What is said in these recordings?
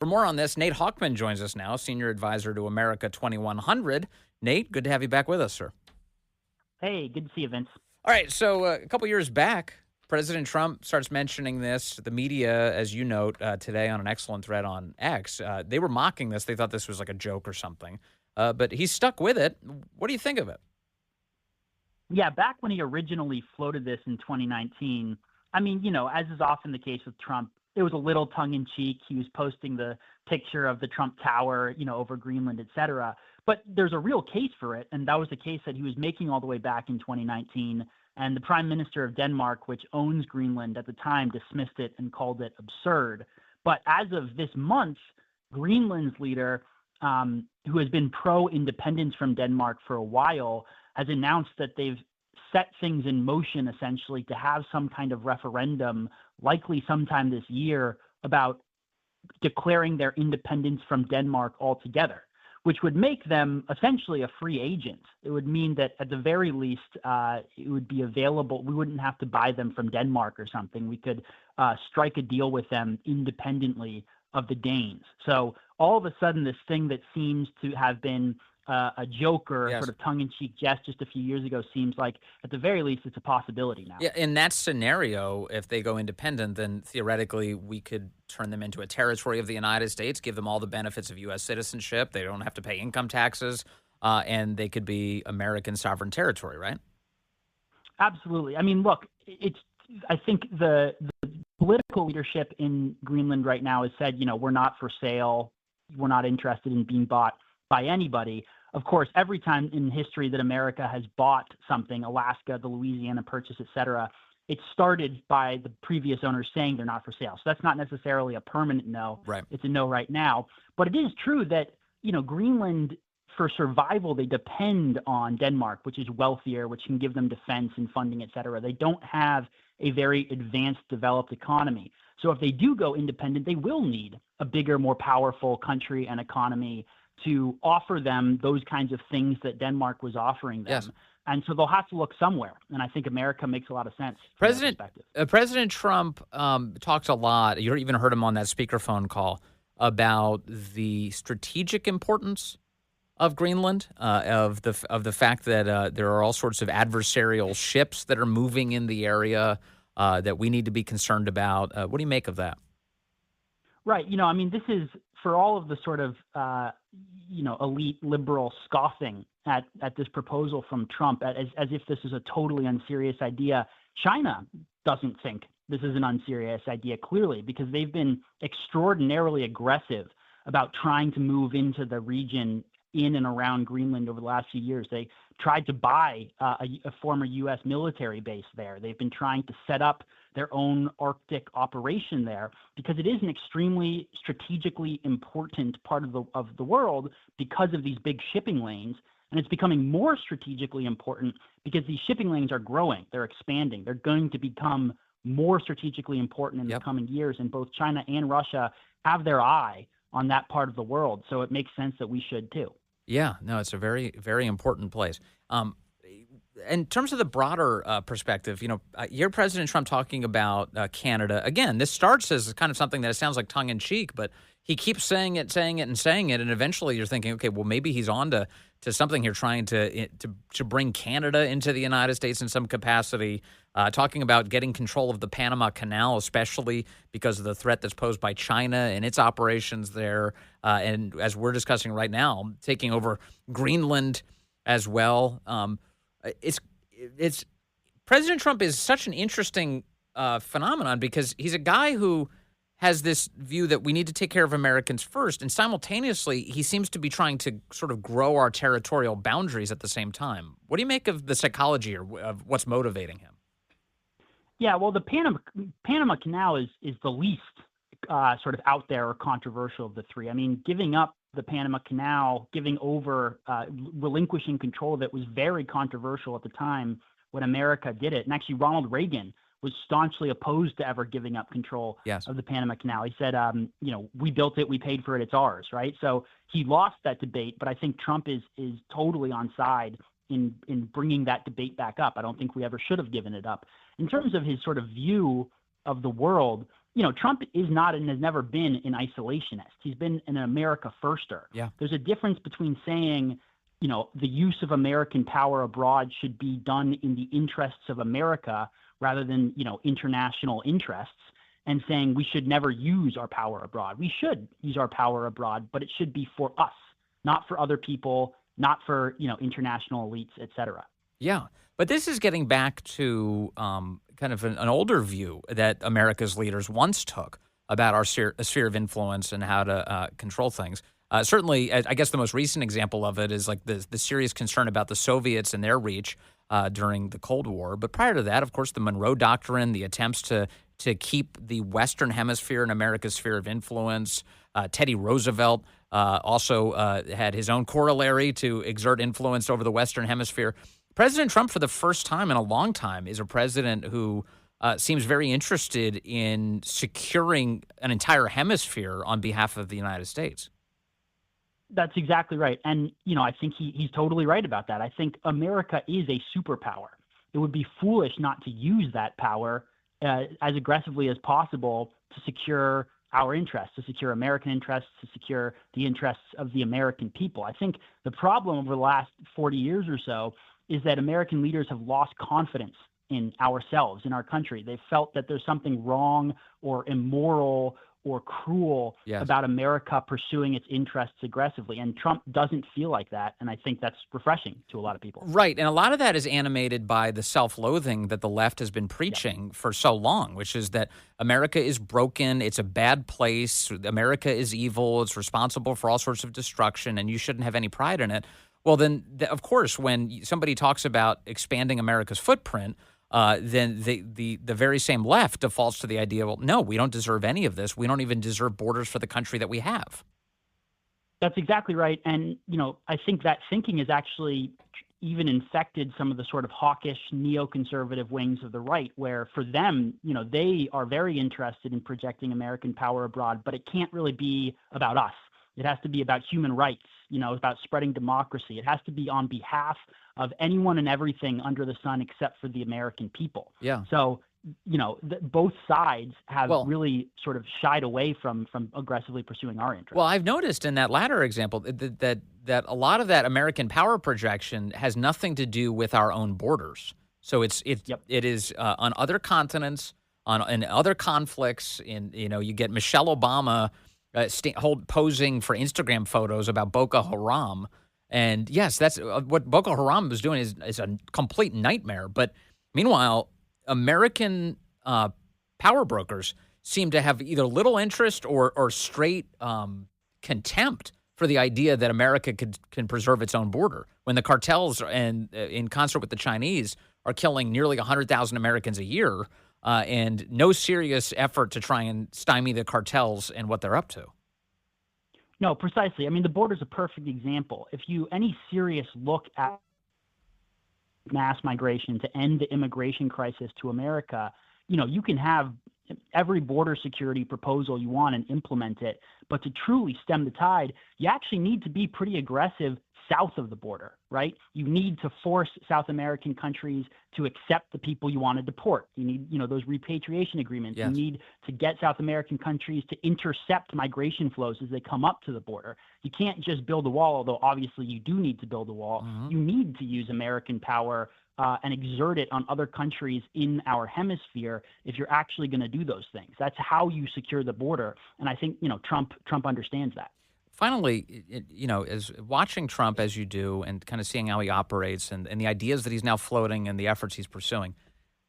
For more on this, Nate Hochman joins us now, Senior Advisor to America 2100. Nate, good to have you back with us, sir. Hey, good to see you, Vince. All right, so a couple years back, President Trump starts mentioning this. The media, as you note today on an excellent thread on X, they were mocking this. They thought this was like a joke or something. But he stuck with it. What do you think of it? Yeah, back when he originally floated this in 2019, I mean, as is often the case with Trump, it was a little tongue in cheek. He was posting the picture of the Trump Tower, over Greenland, et cetera. But there's a real case for it. And that was the case that he was making all the way back in 2019. And the prime minister of Denmark, which owns Greenland at the time, dismissed it and called it absurd. But as of this month, Greenland's leader, who has been pro independence from Denmark for a while, has announced that they've set things in motion essentially to have some kind of referendum, likely sometime this year, about declaring their independence from Denmark altogether, which would make them essentially a free agent. It would mean that at the very least, it would be available. We wouldn't have to buy them from Denmark or something. We could strike a deal with them independently of the Danes. So all of a sudden, this thing that seems to have been a joke or a Yes. sort of tongue-in-cheek jest just a few years ago seems like, at the very least, it's a possibility now. Yeah, in that scenario, if they go independent, then theoretically we could turn them into a territory of the United States, give them all the benefits of U.S. citizenship. They don't have to pay income taxes, and they could be American sovereign territory, right? Absolutely. I mean, look, I think the political leadership in Greenland right now has said, we're not for sale. We're not interested in being bought by anybody. Of course, every time in history that America has bought something, Alaska, the Louisiana Purchase, et cetera, it started by the previous owners saying they're not for sale. So that's not necessarily a permanent no. Right. It's a no right now. But it is true that, Greenland, for survival, they depend on Denmark, which is wealthier, which can give them defense and funding, et cetera. They don't have a very advanced, developed economy. So if they do go independent, they will need a bigger, more powerful country and economy to offer them those kinds of things that Denmark was offering them. Yes. And so they'll have to look somewhere. And I think America makes a lot of sense from that perspective. President Trump talks a lot. You even heard him on that speakerphone call about the strategic importance of Greenland, of the fact that there are all sorts of adversarial ships that are moving in the area that we need to be concerned about. What do you make of that? Right. I mean, this is for all of the sort of, elite liberal scoffing at this proposal from Trump, as if this is a totally unserious idea. China doesn't think this is an unserious idea, clearly, because they've been extraordinarily aggressive about trying to move into the region in and around Greenland over the last few years. They tried to buy a former U.S. military base there. They've been trying to set up their own Arctic operation there because it is an extremely strategically important part of the world because of these big shipping lanes. And it's becoming more strategically important because these shipping lanes are growing. They're expanding. They're going to become more strategically important in the coming years. And both China and Russia have their eye on that part of the world. So it makes sense that we should too. Yeah, no, it's a very, very important place. In terms of the broader perspective, you hear President Trump talking about Canada. Again, this starts as kind of something that sounds like tongue-in-cheek, but he keeps saying it, and eventually you're thinking, okay, well, maybe he's on to something here, trying to bring Canada into the United States in some capacity, talking about getting control of the Panama Canal, especially because of the threat that's posed by China and its operations there, and as we're discussing right now, taking over Greenland as well. It's President Trump is such an interesting phenomenon because he's a guy who has this view that we need to take care of Americans first, and simultaneously he seems to be trying to sort of grow our territorial boundaries at the same time. What do you make of the psychology or of what's motivating him? Yeah, well, the Panama Canal is the least sort of out there or controversial of the three. I mean, giving up the Panama Canal, giving over, relinquishing control of it was very controversial at the time when America did it. And actually, Ronald Reagan was staunchly opposed to ever giving up control of the Panama Canal. He said, we built it, we paid for it, it's ours, right? So he lost that debate, but I think Trump is totally on side in bringing that debate back up. I don't think we ever should have given it up. In terms of his sort of view of the world, Trump is not and has never been an isolationist. He's been an America firster. Yeah. There's a difference between saying, the use of American power abroad should be done in the interests of America rather than, international interests, and saying we should never use our power abroad. We should use our power abroad, but it should be for us, not for other people, not for, international elites, et cetera. Yeah. But this is getting back to kind of an older view that America's leaders once took about our sphere of influence and how to control things. Certainly, I guess the most recent example of it is like the serious concern about the Soviets and their reach during the Cold War. But prior to that, of course, the Monroe Doctrine, the attempts to keep the Western Hemisphere in America's sphere of influence. Teddy Roosevelt also had his own corollary to exert influence over the Western Hemisphere. President Trump, for the first time in a long time, is a president who seems very interested in securing an entire hemisphere on behalf of the United States. That's exactly right. And, I think he's totally right about that. I think America is a superpower. It would be foolish not to use that power as aggressively as possible to secure our interests, to secure American interests, to secure the interests of the American people. I think the problem over the last 40 years or so is that American leaders have lost confidence in ourselves, in our country. They've felt that there's something wrong or immoral or cruel about America pursuing its interests aggressively. And Trump doesn't feel like that. And I think that's refreshing to a lot of people. Right. And a lot of that is animated by the self-loathing that the left has been preaching for so long, which is that America is broken. It's a bad place. America is evil. It's responsible for all sorts of destruction, and you shouldn't have any pride in it. Well, then, of course, when somebody talks about expanding America's footprint, then the very same left defaults to the idea, well, no, we don't deserve any of this. We don't even deserve borders for the country that we have. That's exactly right. And, I think that thinking has actually even infected some of the sort of hawkish neoconservative wings of the right, where for them, they are very interested in projecting American power abroad, but it can't really be about us. It has to be about human rights, about spreading democracy. It has to be on behalf of anyone and everything under the sun except for the American people. Yeah. So, both sides have really sort of shied away from aggressively pursuing our interests. Well, I've noticed in that latter example that a lot of that American power projection has nothing to do with our own borders. So it is on other continents, in other conflicts. You get Michelle Obama posing for Instagram photos about Boko Haram. And yes, that's what Boko Haram is doing is a complete nightmare. But meanwhile, American power brokers seem to have either little interest or straight contempt for the idea that America can preserve its own border, when the cartels and in concert with the Chinese are killing nearly 100,000 Americans a year, and no serious effort to try and stymie the cartels and what they're up to. No, precisely. I mean, the border is a perfect example. If any serious look at mass migration to end the immigration crisis to America, you can have every border security proposal you want and implement it. But to truly stem the tide, you actually need to be pretty aggressive south of the border, right? You need to force South American countries to accept the people you want to deport. You need, those repatriation agreements. Yes. You need to get South American countries to intercept migration flows as they come up to the border. You can't just build a wall, although obviously you do need to build a wall. Mm-hmm. You need to use American power and exert it on other countries in our hemisphere if you're actually going to do those things. That's how you secure the border. And I think, Trump understands that. Finally, as watching Trump as you do and kind of seeing how he operates and the ideas that he's now floating and the efforts he's pursuing,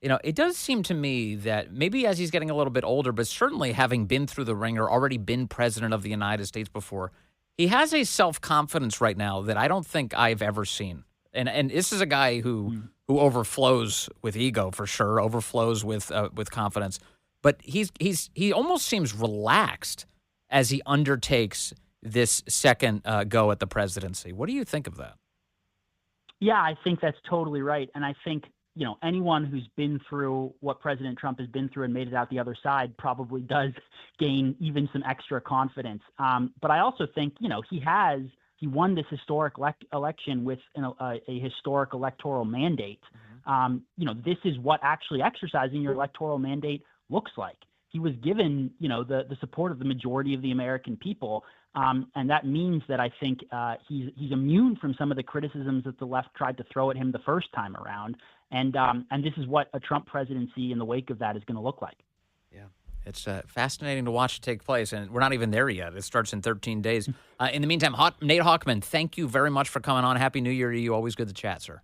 it does seem to me that maybe as he's getting a little bit older, but certainly having been through the ringer, already been president of the United States before, he has a self-confidence right now that I don't think I've ever seen. And this is a guy who overflows with ego, for sure, overflows with confidence. But he almost seems relaxed as he undertakes this second go at the presidency. What do you think of that? Yeah, I think that's totally right. And I think, anyone who's been through what President Trump has been through and made it out the other side probably does gain even some extra confidence. But I also think, he won this historic election with a historic electoral mandate. Mm-hmm. This is what actually exercising your electoral mandate looks like. he was given, the support of the majority of the American people. And that means that I think he's immune from some of the criticisms that the left tried to throw at him the first time around. And this is what a Trump presidency in the wake of that is going to look like. Yeah. It's fascinating to watch it take place, and we're not even there yet. It starts in 13 days. In the meantime, Nate Hochman, thank you very much for coming on. Happy New Year to you. Always good to chat, sir.